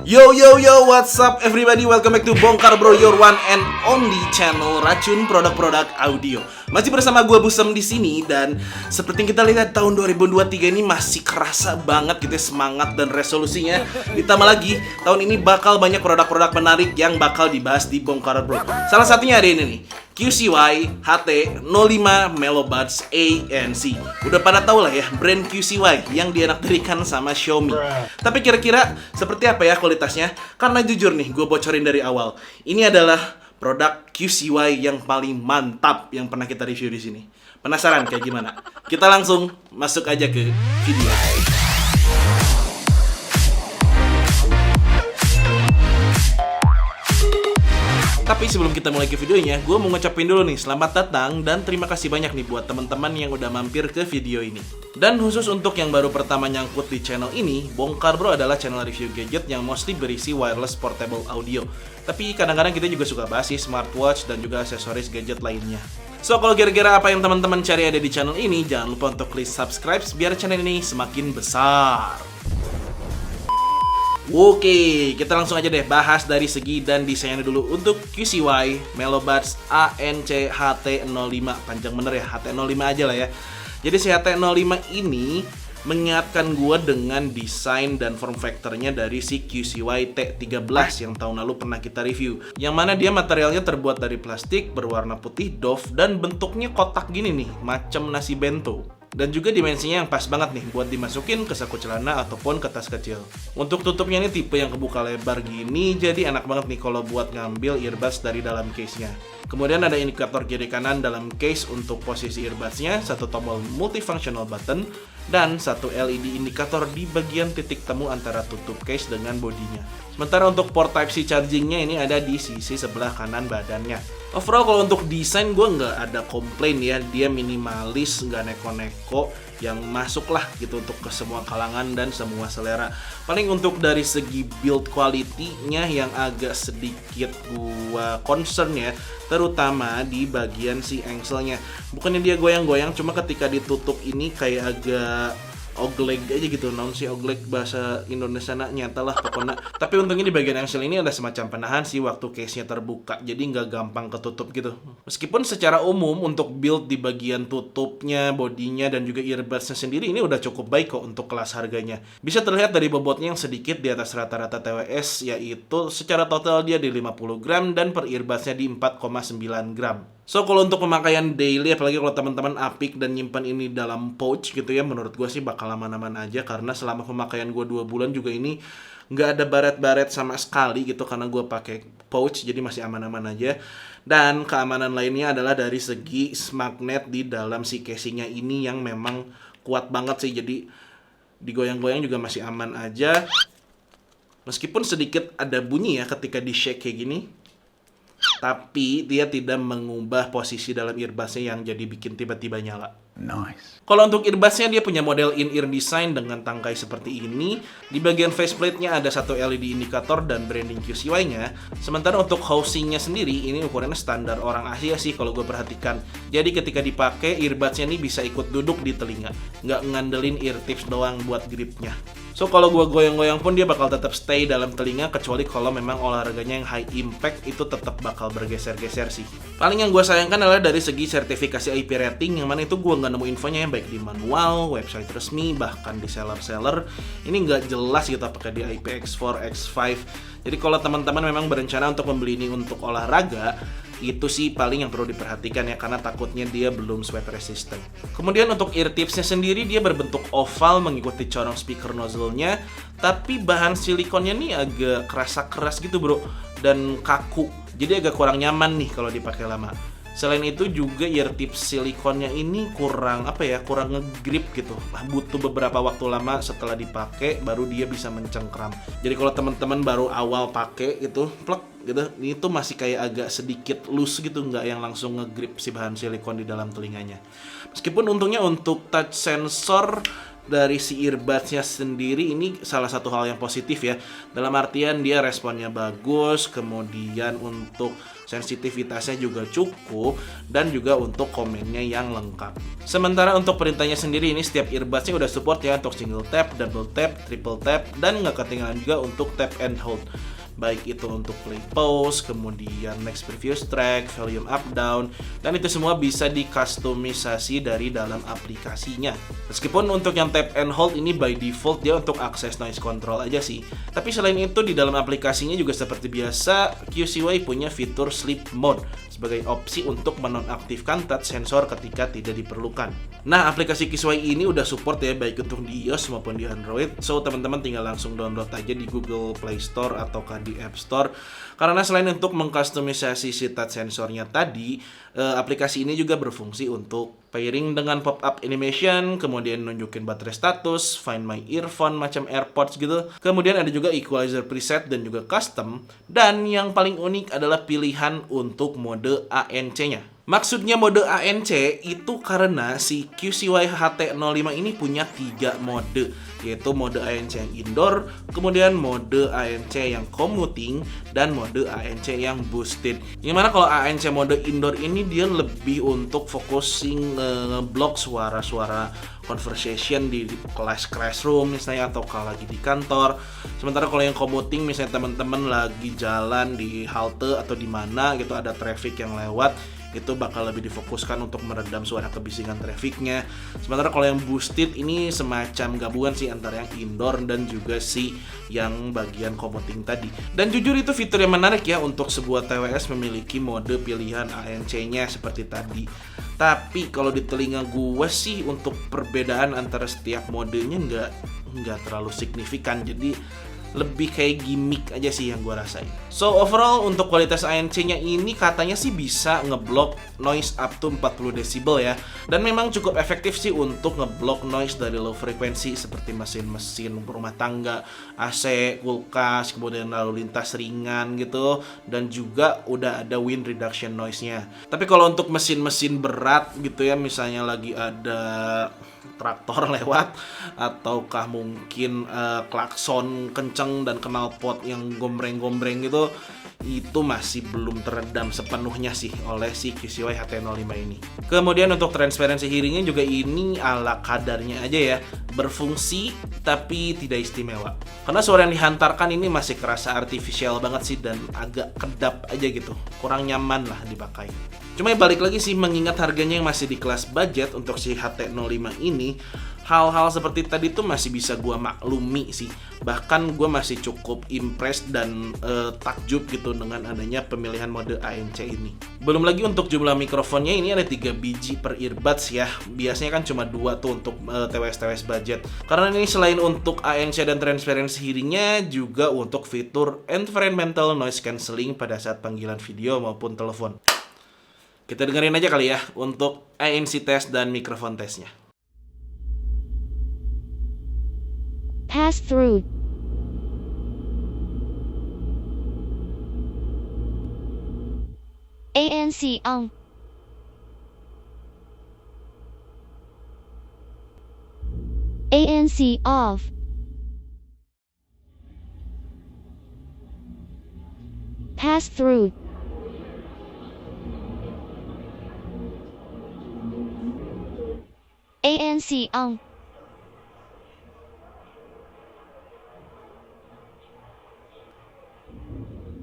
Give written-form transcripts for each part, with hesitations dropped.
Yo yo yo, what's up everybody? Welcome back to Bongkar Bro, your one and only channel racun produk-produk audio. Masih bersama gua Busem di sini dan seperti yang kita lihat tahun 2023 ini masih kerasa banget gitu ya, semangat dan resolusinya. Ditambah lagi tahun ini bakal banyak produk-produk menarik yang bakal dibahas di Bongkar Bro. Salah satunya ada ini nih, QCY HT05 Melobuds ANC. Udah pada tau lah ya brand QCY yang dianaktirikan sama Xiaomi. Tapi kira-kira seperti apa ya kualitasnya? Karena jujur nih, gue bocorin dari awal. Ini adalah produk QCY yang paling mantap yang pernah kita review di sini. Penasaran kayak gimana? Kita langsung masuk aja ke video. Tapi sebelum kita mulai ke videonya, gue mau ngucapin dulu nih selamat datang dan terima kasih banyak nih buat teman-teman yang udah mampir ke video ini. Dan khusus untuk yang baru pertama nyangkut di channel ini, Bongkar Bro adalah channel review gadget yang mostly berisi wireless portable audio. Tapi kadang-kadang kita juga suka bahas sih smartwatch dan juga aksesoris gadget lainnya. So, kalau kira-kira apa yang teman-teman cari ada di channel ini, jangan lupa untuk klik subscribe biar channel ini semakin besar. Oke, kita langsung aja deh bahas dari segi dan desainnya dulu untuk QCY Melobuds ANC HT05. Panjang bener ya, HT05 aja lah ya. Jadi si HT05 ini mengingatkan gue dengan desain dan form factornya dari si QCY T13 yang tahun lalu pernah kita review. Yang mana dia materialnya terbuat dari plastik berwarna putih doff dan bentuknya kotak gini nih, macam nasi bento. Dan juga dimensinya yang pas banget nih buat dimasukin ke saku celana ataupun ke tas kecil. Untuk tutupnya ini tipe yang kebuka lebar gini, jadi enak banget nih kalau buat ngambil earbuds dari dalam case-nya. Kemudian ada indikator kiri kanan dalam case untuk posisi earbuds-nya, satu tombol multifunctional button, dan satu LED indikator di bagian titik temu antara tutup case dengan bodinya. Sementara untuk port Type-C charging-nya ini ada di sisi sebelah kanan badannya. Overall kalau untuk desain gue nggak ada komplain ya, dia minimalis, nggak neko-neko, yang masuk lah gitu untuk ke semua kalangan dan semua selera. Paling untuk dari segi build quality-nya yang agak sedikit gua concern ya, terutama di bagian si engsel-nya. Bukannya dia goyang-goyang, cuma ketika ditutup ini kayak agak ogleg aja gitu, naon sih ogleg bahasa Indonesia nyata lah pokoknya. Tapi untungnya di bagian engsel ini ada semacam penahan sih waktu case-nya terbuka, jadi nggak gampang ketutup gitu. Meskipun secara umum untuk build di bagian tutupnya, bodinya, dan juga earbuds-nya sendiri ini udah cukup baik kok untuk kelas harganya. Bisa terlihat dari bobotnya yang sedikit di atas rata-rata TWS, yaitu secara total dia di 50 gram dan per earbuds-nya di 4,9 gram. So, kalau untuk pemakaian daily, apalagi kalau teman-teman apik dan nyimpan ini dalam pouch gitu ya, menurut gue sih bakal aman-aman aja. Karena selama pemakaian gue 2 bulan juga ini nggak ada baret-baret sama sekali gitu, karena gue pakai pouch, jadi masih aman-aman aja. Dan keamanan lainnya adalah dari segi magnet di dalam si casingnya ini yang memang kuat banget sih. Jadi digoyang-goyang juga masih aman aja. Meskipun sedikit ada bunyi ya ketika di shake kayak gini, tapi dia tidak mengubah posisi dalam earbuds-nya yang jadi bikin tiba-tiba nyala. Nice. Kalau untuk earbuds-nya dia punya model in-ear design dengan tangkai seperti ini. Di bagian faceplate-nya ada satu LED indikator dan branding QCY-nya. Sementara untuk housing-nya sendiri ini ukurannya standar orang Asia sih kalau gue perhatikan. Jadi ketika dipakai earbuds-nya ini bisa ikut duduk di telinga, nggak ngandelin ear tips doang buat gripnya. So, kalau gue goyang-goyang pun dia bakal tetap stay dalam telinga, kecuali kalau memang olahraganya yang high impact itu tetap bakal bergeser-geser sih. Paling yang gue sayangkan adalah dari segi sertifikasi IP rating, yang mana itu gue nggak nemu infonya ya, baik di manual, website resmi, bahkan di seller-seller. Ini nggak jelas gitu apakah di IPX4, X5. Jadi kalau teman-teman memang berencana untuk membeli ini untuk olahraga, itu sih paling yang perlu diperhatikan ya, karena takutnya dia belum sweat resistant. Kemudian untuk ear tipsnya sendiri dia berbentuk oval mengikuti corong speaker nozzle-nya, tapi bahan silikonnya nih agak kerasa keras gitu bro, dan kaku. Jadi agak kurang nyaman nih kalau dipakai lama. Selain itu juga ear tips silikonnya ini kurang ngegrip gitu. Butuh beberapa waktu lama setelah dipakai baru dia bisa mencengkram. Jadi kalau teman-teman baru awal pakai gitu, plek gitu, ini tuh masih kayak agak sedikit loose gitu, nggak yang langsung ngegrip si bahan silikon di dalam telinganya. Meskipun untungnya untuk touch sensor dari si earbuds-nya sendiri ini salah satu hal yang positif ya. Dalam artian dia responnya bagus, kemudian untuk sensitivitasnya juga cukup, dan juga untuk komennya yang lengkap. Sementara untuk perintahnya sendiri ini setiap earbuds-nya udah support ya untuk single tap, double tap, triple tap, dan nggak ketinggalan juga untuk tap and hold. Baik itu untuk play pause, kemudian next previous track, volume up down, dan itu semua bisa dikustomisasi dari dalam aplikasinya. Meskipun untuk yang tap and hold ini by default dia untuk akses noise control aja sih. Tapi selain itu di dalam aplikasinya juga seperti biasa QCY punya fitur sleep mode sebagai opsi untuk menonaktifkan touch sensor ketika tidak diperlukan. Nah, aplikasi QCY ini udah support ya baik untuk di iOS maupun di Android. So, teman-teman tinggal langsung download aja di Google Play Store ataukah di App Store. Karena selain untuk mengkustomisasi si touch sensornya tadi, aplikasi ini juga berfungsi untuk pairing dengan pop-up animation, kemudian nunjukin baterai status, find my earphone macam AirPods gitu. Kemudian ada juga equalizer preset dan juga custom. Dan yang paling unik adalah pilihan untuk mode ANC-nya. Maksudnya mode ANC itu karena si QCY HT05 ini punya 3 mode, yaitu mode ANC yang indoor, kemudian mode ANC yang commuting, dan mode ANC yang boosted. Yang mana kalau ANC mode indoor ini dia lebih untuk focusing ngeblok suara-suara conversation di kelas classroom misalnya, atau kalau lagi di kantor. Sementara kalau yang commuting misalnya teman-teman lagi jalan di halte atau di mana gitu ada traffic yang lewat, itu bakal lebih difokuskan untuk meredam suara kebisingan trafficnya. Sementara kalau yang boosted ini semacam gabungan sih antara yang indoor dan juga si yang bagian commuting tadi. Dan jujur itu fitur yang menarik ya untuk sebuah TWS memiliki mode pilihan ANC-nya seperti tadi. Tapi kalau di telinga gue sih untuk perbedaan antara setiap modenya nggak terlalu signifikan. Jadi lebih kayak gimmick aja sih yang gue rasain. So overall untuk kualitas ANC-nya ini katanya sih bisa ngeblok noise up to 40 decibel ya. Dan memang cukup efektif sih untuk ngeblok noise dari low frequency seperti mesin-mesin rumah tangga, AC, kulkas, kemudian lalu lintas ringan gitu. Dan juga udah ada wind reduction noise-nya. Tapi kalau untuk mesin-mesin berat gitu ya, misalnya lagi ada traktor lewat, ataukah mungkin klakson kenceng dan knalpot yang gombreng-gombreng gitu, itu masih belum teredam sepenuhnya sih oleh si QCY HT05 ini. Kemudian untuk transparansi hearingnya juga ini ala kadarnya aja ya, berfungsi tapi tidak istimewa. Karena suara yang dihantarkan ini masih kerasa artificial banget sih dan agak kedap aja gitu, kurang nyaman lah dipakai. Cuma balik lagi sih, mengingat harganya yang masih di kelas budget untuk si HT05 ini, hal-hal seperti tadi tuh masih bisa gue maklumi sih. Bahkan gue masih cukup impressed dan takjub gitu dengan adanya pemilihan mode ANC ini. Belum lagi untuk jumlah mikrofonnya, ini ada 3 biji per earbuds ya. Biasanya kan cuma 2 tuh untuk TWS-TWS budget. Karena ini selain untuk ANC dan transparency hearingnya, juga untuk fitur environmental noise cancelling pada saat panggilan video maupun telepon. Kita dengerin aja kali ya untuk ANC test dan mikrofon tesnya. Pass through. ANC on. ANC off. Pass through. ANC on.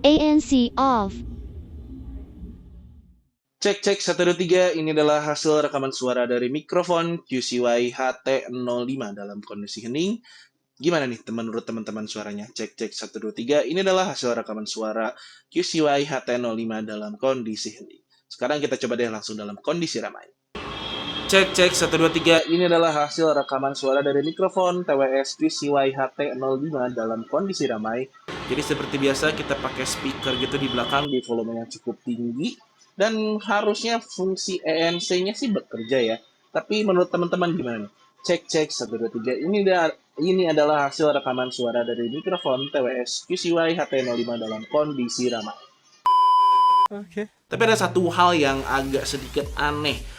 ANC off. Cek 1 2 3, ini adalah hasil rekaman suara dari mikrofon QCY HT05 dalam kondisi hening. Gimana nih menurut teman-teman suaranya? Cek 1 2 3, ini adalah hasil rekaman suara QCY HT05 dalam kondisi hening. Sekarang kita coba deh langsung dalam kondisi ramai. Cek 1 2 3, ini adalah hasil rekaman suara dari mikrofon TWS QCY HT05 dalam kondisi ramai. Jadi seperti biasa kita pakai speaker gitu di belakang di volume yang cukup tinggi, dan harusnya fungsi ANC-nya sih bekerja ya. Tapi menurut teman-teman gimana? Cek 1 2 3, ini adalah hasil rekaman suara dari mikrofon TWS QCY HT05 dalam kondisi ramai. Oke. Tapi ada satu hal yang agak sedikit aneh.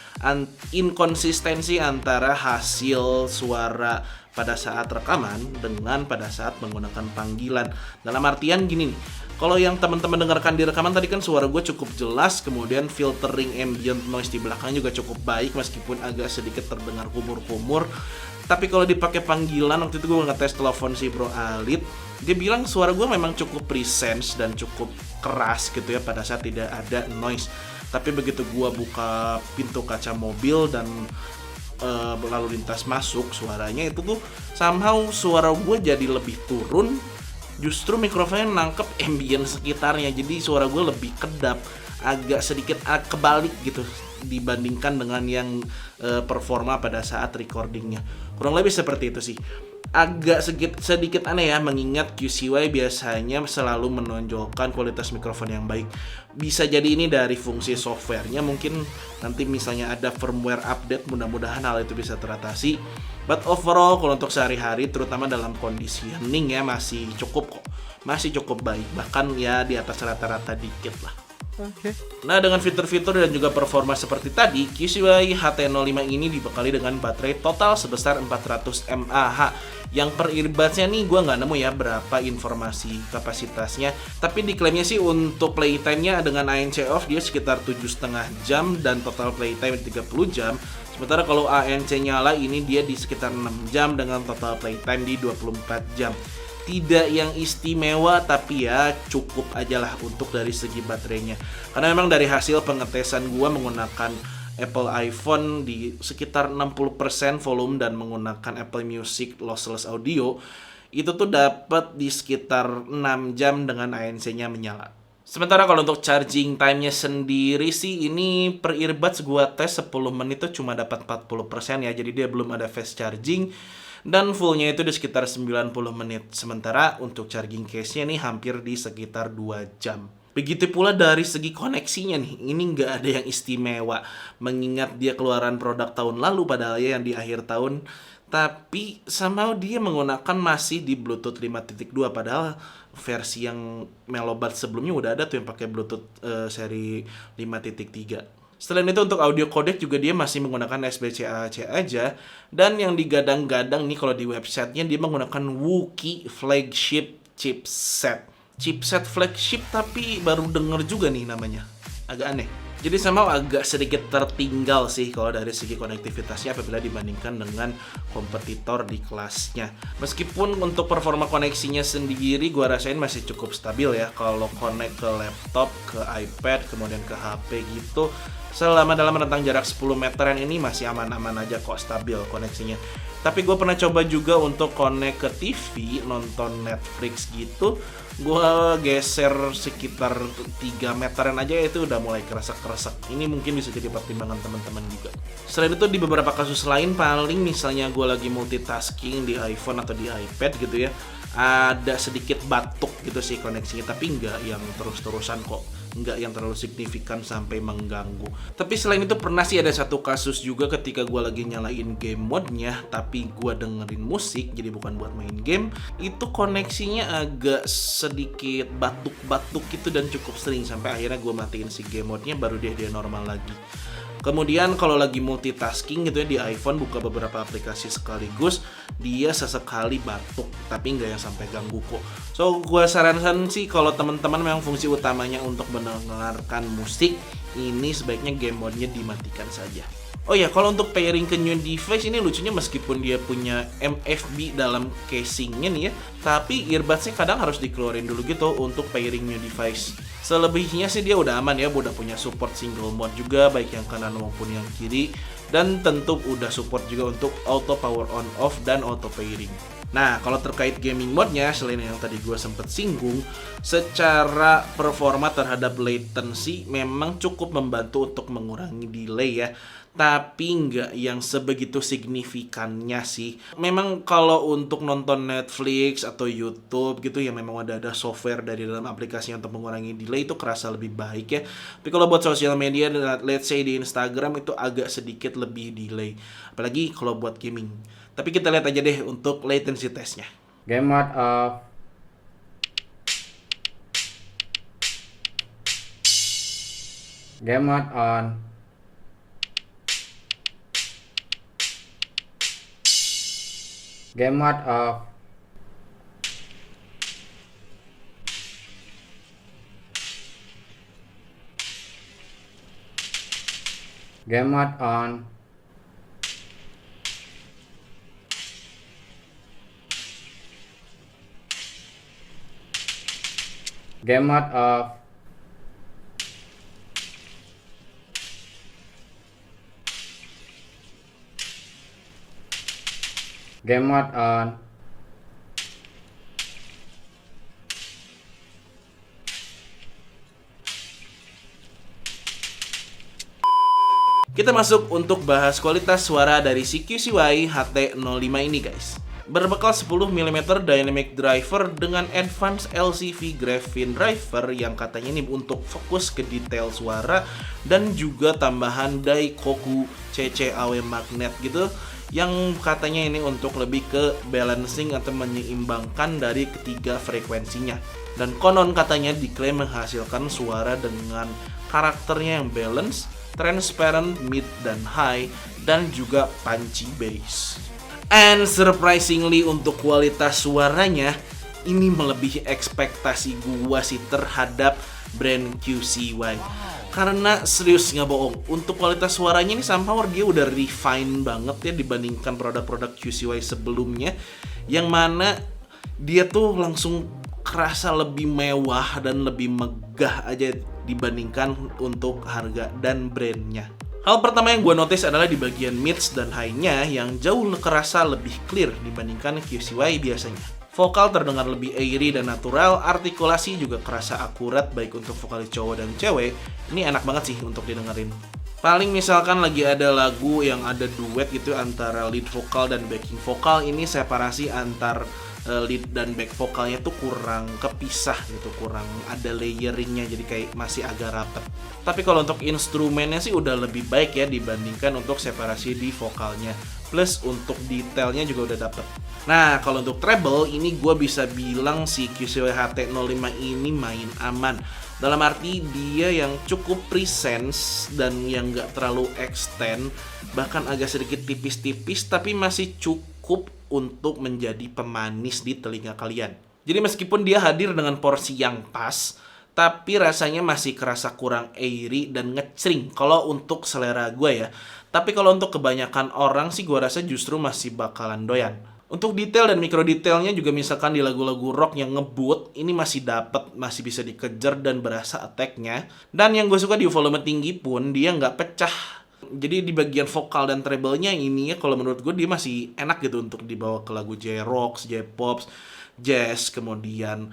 inkonsistensi antara hasil suara pada saat rekaman dengan pada saat menggunakan panggilan. Dalam artian gini nih, kalau yang teman-teman dengarkan di rekaman tadi kan suara gue cukup jelas, kemudian filtering ambient noise di belakang juga cukup baik meskipun agak sedikit terdengar kumur-kumur. Tapi kalau dipakai panggilan, waktu itu gue ngetes telepon si Bro Alit, dia bilang suara gue memang cukup presence dan cukup keras gitu ya pada saat tidak ada noise. Tapi begitu gue buka pintu kaca mobil dan lalu lintas masuk, suaranya itu tuh somehow suara gue jadi lebih turun. Justru mikrofonnya nangkep ambient sekitarnya, jadi suara gue lebih kedap, agak sedikit kebalik gitu dibandingkan dengan yang performa pada saat recordingnya. Kurang lebih seperti itu sih. Agak sedikit aneh ya, mengingat QCY biasanya selalu menonjolkan kualitas mikrofon yang baik. Bisa jadi ini dari fungsi softwarenya, mungkin nanti misalnya ada firmware update, mudah-mudahan hal itu bisa teratasi. But overall kalau untuk sehari-hari, terutama dalam kondisi hening ya, masih cukup kok, masih cukup baik, bahkan ya di atas rata-rata dikit lah. Oke. Nah, dengan fitur-fitur dan juga performa seperti tadi, QCY HT05 ini dibekali dengan baterai total sebesar 400 mAh. Yang per earbudsnya nih gue nggak nemu ya berapa informasi kapasitasnya, tapi diklaimnya sih untuk playtime-nya dengan ANC off dia sekitar 7,5 jam dan total playtime 30 jam. Sementara kalau ANC nyala ini dia di sekitar 6 jam dengan total playtime di 24 jam. Tidak yang istimewa, tapi ya cukup aja lah untuk dari segi baterainya. Karena memang dari hasil pengetesan gue menggunakan Apple iPhone di sekitar 60% volume dan menggunakan Apple Music lossless audio, itu tuh dapat di sekitar 6 jam dengan ANC-nya menyala. Sementara kalau untuk charging time-nya sendiri sih, ini per earbuds gua tes 10 menit tuh cuma dapat 40% ya, jadi dia belum ada fast charging. Dan fullnya itu di sekitar 90 menit. Sementara untuk charging case-nya nih hampir di sekitar 2 jam. Begitu pula dari segi koneksinya nih, ini nggak ada yang istimewa. Mengingat dia keluaran produk tahun lalu padahal ya yang di akhir tahun. Tapi somehow dia menggunakan masih di Bluetooth 5.2 padahal versi yang Melobuds sebelumnya udah ada tuh yang pakai Bluetooth seri 5.3. Selain itu untuk audio codec juga dia masih menggunakan SBC-AAC aja. Dan yang digadang-gadang nih kalau di websitenya dia menggunakan Wookiee flagship chipset flagship, tapi baru denger juga nih namanya. Agak aneh. Jadi sama agak sedikit tertinggal sih kalau dari segi konektivitasnya apabila dibandingkan dengan kompetitor di kelasnya. Meskipun untuk performa koneksinya sendiri gua rasain masih cukup stabil ya. Kalau connect ke laptop, ke iPad, kemudian ke HP gitu, selama dalam rentang jarak 10 meteran ini masih aman-aman aja kok, stabil koneksinya. Tapi gue pernah coba juga untuk connect ke TV, nonton Netflix gitu, gue geser sekitar 3 meteran aja itu udah mulai keresek-keresek. Ini mungkin bisa jadi pertimbangan teman-teman juga. Selain itu di beberapa kasus lain, paling misalnya gue lagi multitasking di iPhone atau di iPad gitu ya, ada sedikit batuk gitu sih koneksinya, tapi nggak yang terus-terusan kok, nggak yang terlalu signifikan sampai mengganggu. Tapi selain itu pernah sih ada satu kasus juga ketika gue lagi nyalain game mode-nya tapi gue dengerin musik, jadi bukan buat main game, itu koneksinya agak sedikit batuk-batuk gitu dan cukup sering sampai akhirnya gue matiin si game mode-nya baru dia normal lagi. Kemudian kalau lagi multitasking gitu ya di iPhone, buka beberapa aplikasi sekaligus, dia sesekali batuk, tapi nggak yang sampai ganggu kok. So gue sarankan sih kalau teman-teman memang fungsi utamanya untuk mendengarkan musik, ini sebaiknya game mode-nya dimatikan saja. Oh ya, kalau untuk pairing ke new device ini lucunya meskipun dia punya MFB dalam casingnya nih ya, tapi earbudsnya kadang harus dikeluarin dulu gitu untuk pairing new device. Selebihnya sih dia udah aman ya, udah punya support single mode juga baik yang kanan maupun yang kiri, dan tentu udah support juga untuk auto power on off dan auto pairing. Nah, kalau terkait gaming mode-nya, selain yang tadi gue sempet singgung, secara performa terhadap latency memang cukup membantu untuk mengurangi delay ya. Tapi nggak yang sebegitu signifikannya sih. Memang kalau untuk nonton Netflix atau YouTube gitu ya memang ada software dari dalam aplikasi untuk mengurangi delay, itu kerasa lebih baik ya. Tapi kalau buat sosial media, let's say di Instagram, itu agak sedikit lebih delay. Apalagi kalau buat gaming. Tapi kita lihat aja deh untuk latency testnya. Game mode off. Game mode on. Game mode off. Game mode on. Game mode off. Game mode on. Kita masuk untuk bahas kualitas suara dari si QCY HT05 ini guys. Berbekal 10mm Dynamic Driver dengan Advanced LCV Graphene Driver yang katanya ini untuk fokus ke detail suara dan juga tambahan Daikoku CCAW magnet gitu yang katanya ini untuk lebih ke balancing atau menyeimbangkan dari ketiga frekuensinya. Dan konon katanya diklaim menghasilkan suara dengan karakternya yang balance, transparent, mid dan high, dan juga punchy bass. And surprisingly untuk kualitas suaranya ini melebihi ekspektasi gua sih terhadap brand QCY. Karena serius nggak bohong, untuk kualitas suaranya ini somehow dia udah refine banget ya dibandingkan produk-produk QCY sebelumnya, yang mana dia tuh langsung kerasa lebih mewah dan lebih megah aja dibandingkan untuk harga dan brandnya. Hal pertama yang gue notice adalah di bagian mids dan high-nya yang jauh kerasa lebih clear dibandingkan QCY biasanya. Vokal terdengar lebih airy dan natural, artikulasi juga kerasa akurat baik untuk vokalis cowok dan cewek. Ini enak banget sih untuk didengerin. Paling misalkan lagi ada lagu yang ada duet gitu antara lead vokal dan backing vokal, ini separasi antar lead dan back vokalnya tuh kurang kepisah gitu, kurang ada layeringnya, jadi kayak masih agak rapet. Tapi kalau untuk instrumennya sih udah lebih baik ya dibandingkan untuk separasi di vokalnya. Plus untuk detailnya juga udah dapet. Nah kalau untuk treble ini gue bisa bilang si QCY HT05 ini main aman. Dalam arti dia yang cukup presence dan yang gak terlalu extend, bahkan agak sedikit tipis-tipis tapi masih cukup untuk menjadi pemanis di telinga kalian. Jadi meskipun dia hadir dengan porsi yang pas, tapi rasanya masih kerasa kurang airy dan ngecring kalau untuk selera gue ya. Tapi kalau untuk kebanyakan orang sih gue rasa justru masih bakalan doyan. Untuk detail dan mikro detailnya juga misalkan di lagu-lagu rock yang ngebut, ini masih dapet, masih bisa dikejar dan berasa attack-nya. Dan yang gue suka di volume tinggi pun dia nggak pecah. Jadi di bagian vokal dan treble-nya ini ya kalau menurut gue dia masih enak gitu untuk dibawa ke lagu J-Rocks, J-Pops, Jazz, kemudian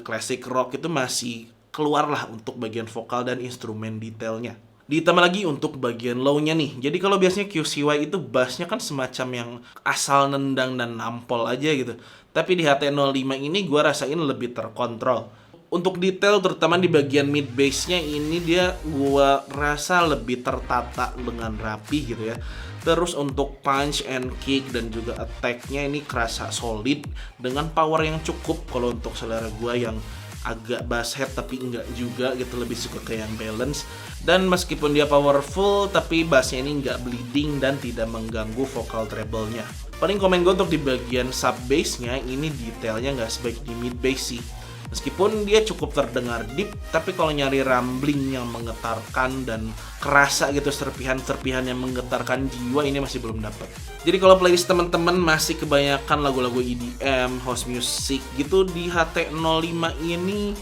classic rock itu masih keluar lah untuk bagian vokal dan instrumen detailnya. Ditambah lagi untuk bagian low-nya nih. Jadi kalau biasanya QCY itu bass-nya kan semacam yang asal nendang dan nampol aja gitu. Tapi di HT05 ini gue rasain lebih terkontrol. Untuk detail terutama di bagian mid bass-nya ini dia gua rasa lebih tertata dengan rapi gitu ya. Terus untuk punch and kick dan juga attack-nya ini kerasa solid dengan power yang cukup kalau untuk selera gua yang agak bass head tapi enggak juga gitu, lebih suka ke yang balance. Dan meskipun dia powerful tapi bassnya ini enggak bleeding dan tidak mengganggu vokal treble-nya. Paling komen gue untuk di bagian sub bass-nya ini detailnya nggak sebaik di mid bass sih. Meskipun dia cukup terdengar deep, tapi kalau nyari rumbling yang menggetarkan dan kerasa gitu serpihan-serpihan yang menggetarkan jiwa ini masih belum dapat. Jadi kalau playlist teman-teman masih kebanyakan lagu-lagu EDM, house music gitu, di HT05 ini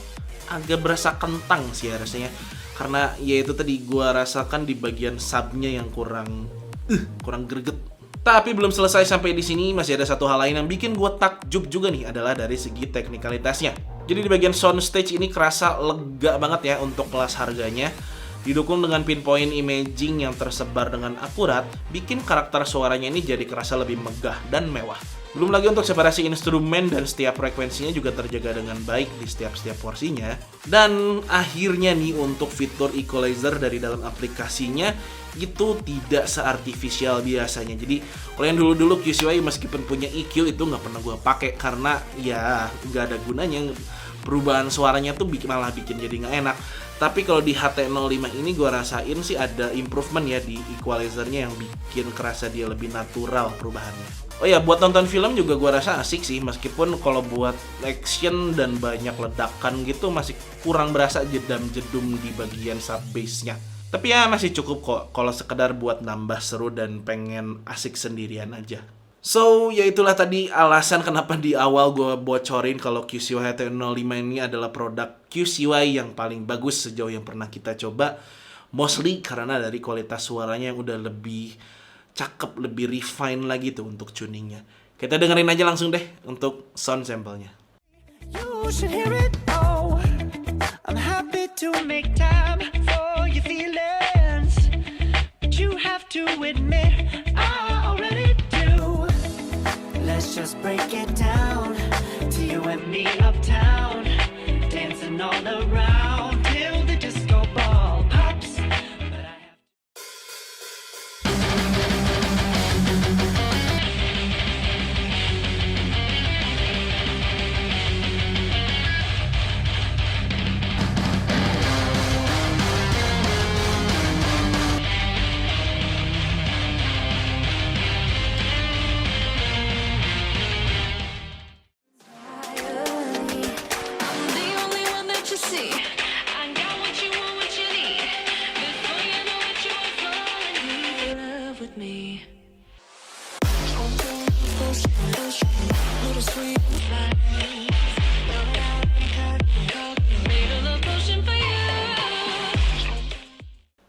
agak berasa kentang sih rasanya. Karena ya itu tadi gua rasakan di bagian subnya yang kurang greget. Tapi belum selesai sampai di sini, masih ada satu hal lain yang bikin gue takjub juga nih, adalah dari segi teknikalitasnya. Jadi di bagian soundstage ini kerasa lega banget ya untuk kelas harganya. Didukung dengan pinpoint imaging yang tersebar dengan akurat, bikin karakter suaranya ini jadi kerasa lebih megah dan mewah. Belum lagi untuk separasi instrumen dan setiap frekuensinya juga terjaga dengan baik di setiap porsinya. Dan akhirnya nih untuk fitur equalizer dari dalam aplikasinya itu tidak seartifisial biasanya. Jadi kalau yang dulu-dulu QCY meskipun punya EQ itu nggak pernah gue pakai karena ya nggak ada gunanya. Perubahan suaranya tuh malah bikin jadi nggak enak. Tapi kalau di HT05 ini gue rasain sih ada improvement ya di equalizernya yang bikin kerasa dia lebih natural perubahannya. Oh ya, buat nonton film juga gua rasa asik sih, meskipun kalau buat action dan banyak ledakan gitu masih kurang berasa jedam-jedum di bagian sub bass-nya. Tapi ya masih cukup kok kalau sekedar buat nambah seru dan pengen asik sendirian aja. So, ya itulah tadi alasan kenapa di awal gue bocorin kalau QCY HT05 ini adalah produk QCY yang paling bagus sejauh yang pernah kita coba. Mostly karena dari kualitas suaranya yang udah lebih cakep, lebih refine lagi tuh untuk tuningnya. Kita dengerin aja langsung deh untuk sound sample-nya. You should hear it all. I'm happy to make time for your feelings, but you have to admit I already do. Let's just break it down to you and me uptown, dancing all around till the disco ball pops. But I have I'm the only one that you see. I got what you want, what you need. Before you know it, you are falling deep in love with me. Little sweet made a love potion for you.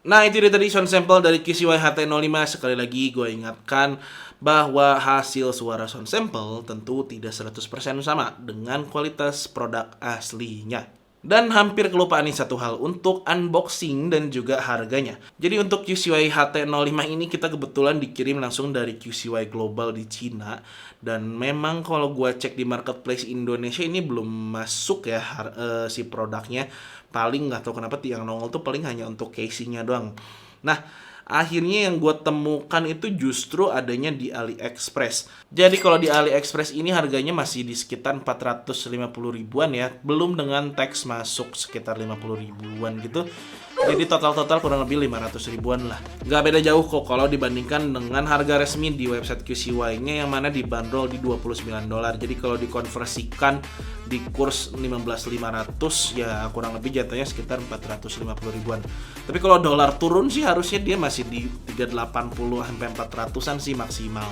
Nah, itu dia tadi sound sample dari QCY HT05. Sekali lagi gue ingatkan bahwa hasil suara sound sample tentu tidak 100% sama dengan kualitas produk aslinya. Dan hampir kelupaan nih satu hal untuk unboxing dan juga harganya. Jadi untuk QCY HT05 ini kita kebetulan dikirim langsung dari QCY Global di Cina. Dan memang kalau gue cek di marketplace Indonesia ini belum masuk ya si produknya. Paling nggak tahu kenapa yang nongol tuh paling hanya untuk casingnya doang. Nah, akhirnya yang gue temukan itu justru adanya di AliExpress. Jadi kalau di AliExpress ini harganya masih di sekitar 450 ribuan ya. Belum dengan tax masuk sekitar 50 ribuan gitu. Jadi total kurang lebih 500 ribuan lah. Nggak beda jauh kok kalau dibandingkan dengan harga resmi di website QCY-nya yang mana dibanderol di $29. Jadi kalau dikonversikan di kurs 15.500 ya kurang lebih jatuhnya sekitar 450 ribuan. Tapi kalau dolar turun sih harusnya dia masih di 380 sampai 400-an sih maksimal.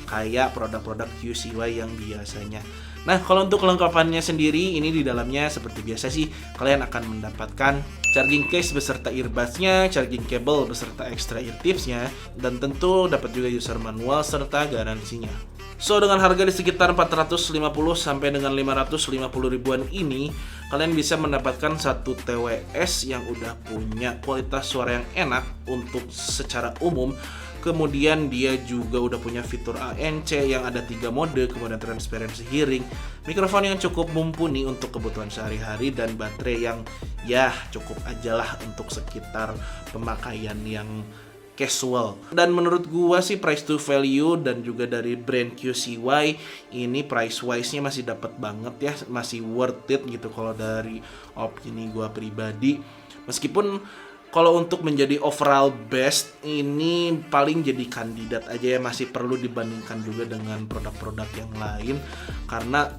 Kayak produk-produk QCY yang biasanya. Nah, kalau untuk kelengkapannya sendiri, ini di dalamnya seperti biasa sih, kalian akan mendapatkan charging case beserta earbuds-nya, charging cable beserta extra ear tips-nya, dan tentu dapat juga user manual serta garansinya. So, dengan harga di sekitar 450 sampai dengan 550 ribuan ini, kalian bisa mendapatkan satu TWS yang udah punya kualitas suara yang enak untuk secara umum. Kemudian dia juga udah punya fitur ANC yang ada 3 mode, kemudian transparency hearing, mikrofon yang cukup mumpuni untuk kebutuhan sehari-hari, dan baterai yang ya cukup aja lah untuk sekitar pemakaian yang casual. Dan menurut gua sih price to value dan juga dari brand QCY ini price wise-nya masih dapat banget ya, masih worth it gitu kalau dari opini gua pribadi. Meskipun kalau untuk menjadi overall best ini paling jadi kandidat aja ya, masih perlu dibandingkan juga dengan produk-produk yang lain karena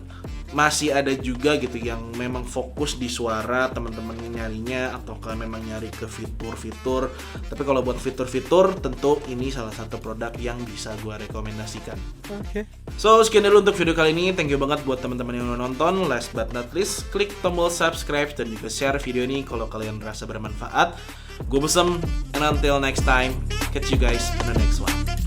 masih ada juga gitu yang memang fokus di suara teman-teman nyarinya atau memang nyari ke fitur-fitur. Tapi kalau buat fitur-fitur tentu ini salah satu produk yang bisa gua rekomendasikan. Oke. So, sekian dulu untuk video kali ini. Thank you banget buat teman-teman yang udah nonton. Last but not least, klik tombol subscribe dan juga share video ini kalau kalian merasa bermanfaat. Gue Busem, and until next time, catch you guys in the next one.